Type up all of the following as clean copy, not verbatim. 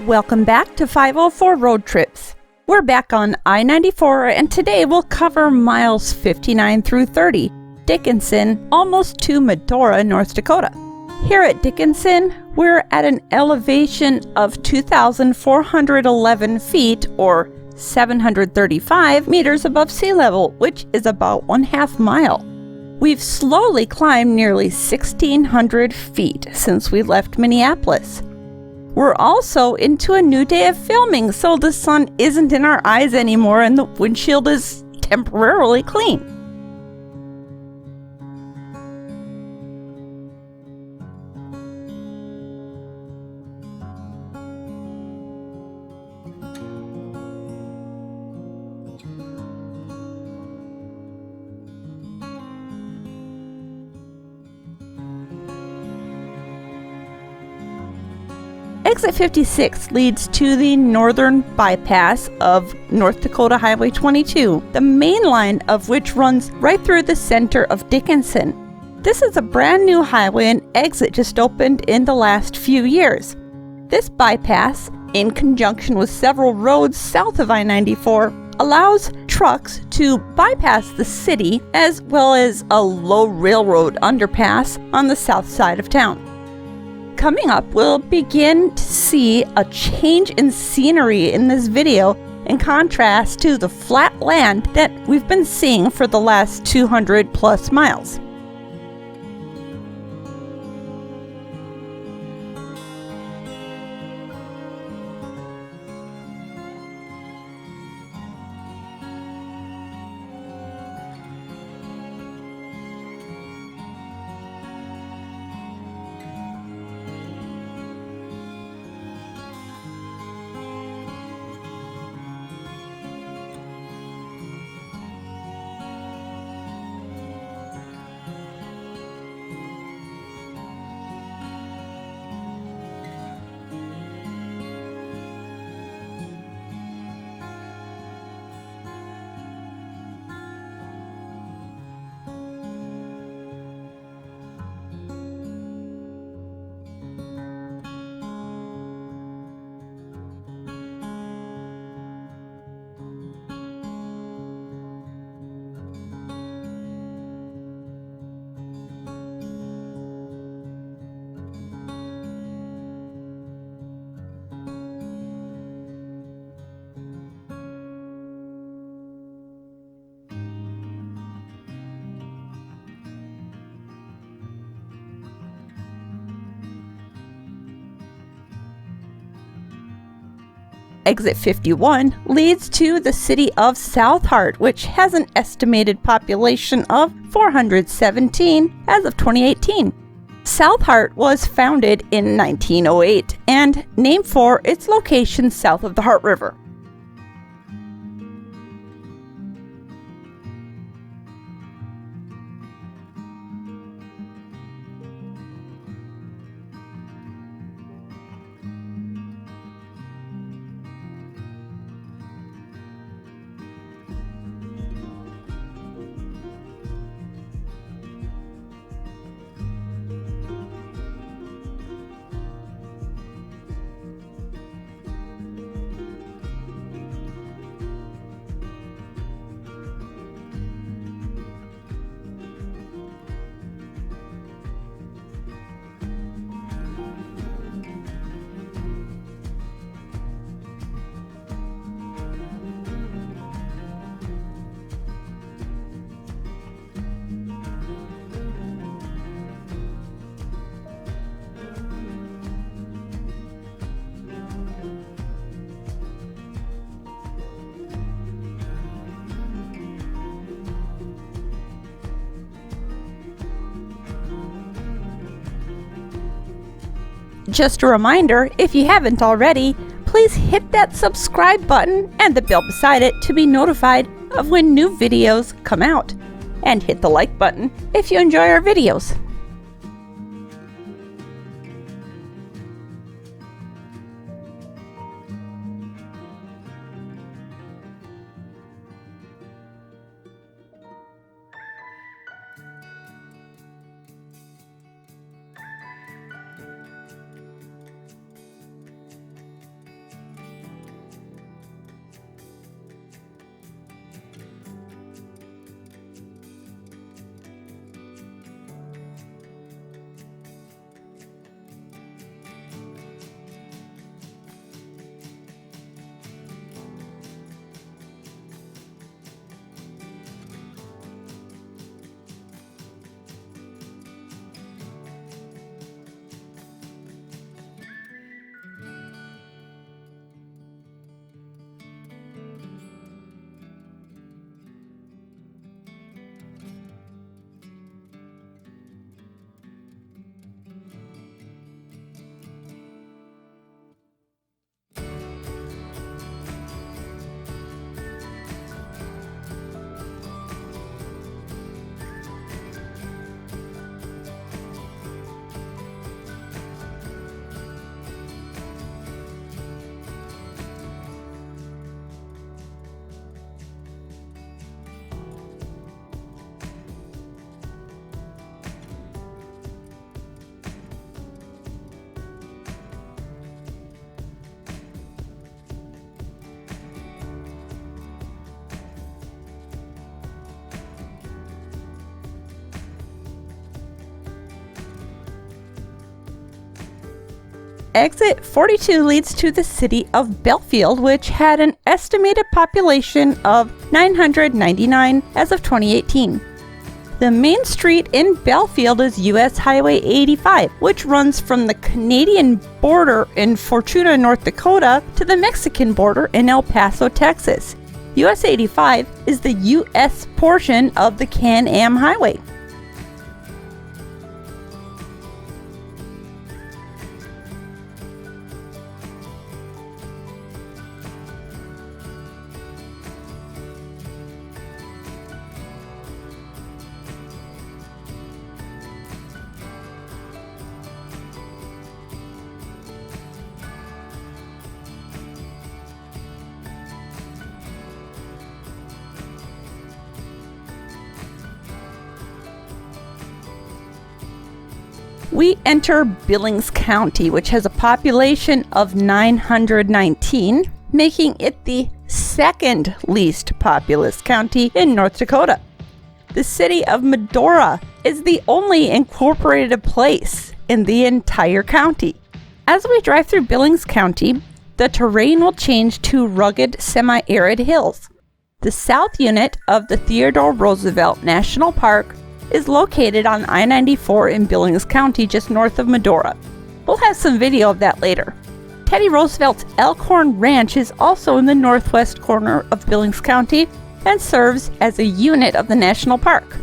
Welcome back to 504 Road Trips. We're back on I-94 and today we'll cover miles 59 through 30, Dickinson, almost to Medora, North Dakota. Here at Dickinson, we're at an elevation of 2,411 feet or 735 meters above sea level, which is about 1/2 mile. We've slowly climbed nearly 1,600 feet since we left Minneapolis. We're also into a new day of filming, so the sun isn't in our eyes anymore and the windshield is temporarily clean. Exit 56 leads to the northern bypass of North Dakota Highway 22, the main line of which runs right through the center of Dickinson. This is a brand new highway and exit just opened in the last few years. This bypass, in conjunction with several roads south of I-94, allows trucks to bypass the city as well as a low railroad underpass on the south side of town. Coming up, we'll begin to see a change in scenery in this video in contrast to the flat land that we've been seeing for the last 200 plus miles. Exit 51 leads to the city of South Hart, which has an estimated population of 417 as of 2018. South Hart was founded in 1908 and named for its location south of the Hart River. Just a reminder, if you haven't already, please hit that subscribe button and the bell beside it to be notified of when new videos come out. And hit the like button if you enjoy our videos. Exit 42 leads to the city of Belfield, which had an estimated population of 999 as of 2018. The main street in Belfield is US Highway 85, which runs from the Canadian border in Fortuna, North Dakota, to the Mexican border in El Paso, Texas. US 85 is the US portion of the Can-Am Highway. We enter Billings County, which has a population of 919, making it the second least populous county in North Dakota. The city of Medora is the only incorporated place in the entire county. As we drive through Billings County, the terrain will change to rugged, semi-arid hills. The south unit of the Theodore Roosevelt National Park is located on I-94 in Billings County, just north of Medora. We'll have some video of that later. Teddy Roosevelt's Elkhorn Ranch is also in the northwest corner of Billings County and serves as a unit of the national park.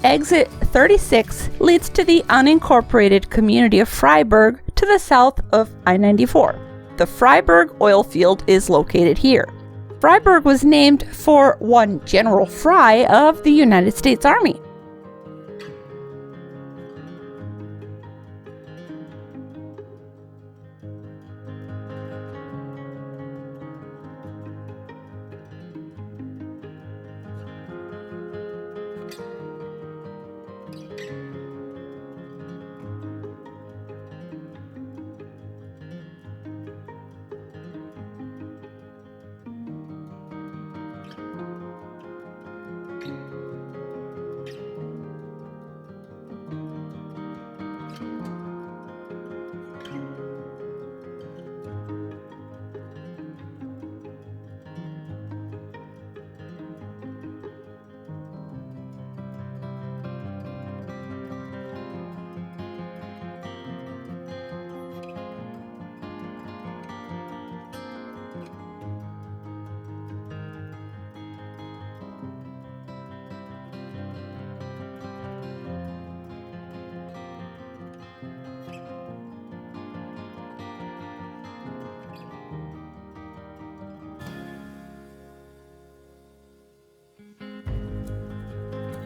Exit 36 leads to the unincorporated community of Freiburg to the south of I-94. The Freiburg Oilfield is located here. Freiburg was named for one General Fry of the United States Army.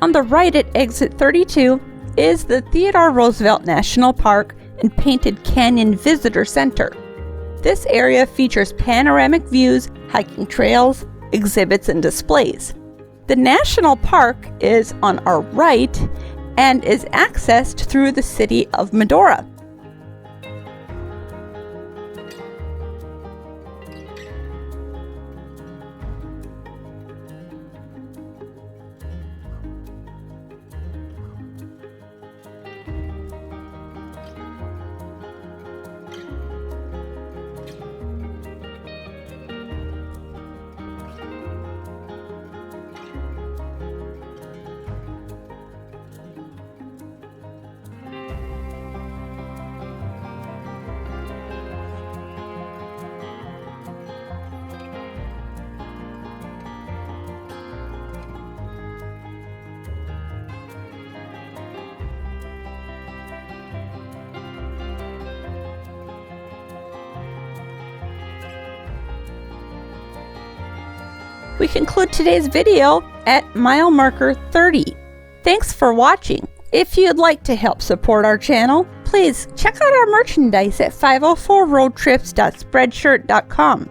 On the right at exit 32 is the Theodore Roosevelt National Park and Painted Canyon Visitor Center. This area features panoramic views, hiking trails, exhibits, and displays. The national park is on our right and is accessed through the city of Medora. We conclude today's video at mile marker 30. Thanks for watching. If you'd like to help support our channel, please check out our merchandise at 504roadtrips.spreadshirt.com.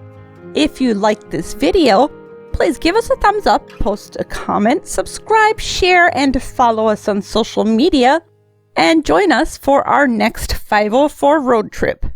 If you liked this video, please give us a thumbs up, post a comment, subscribe, share, and follow us on social media, and join us for our next 504 road trip.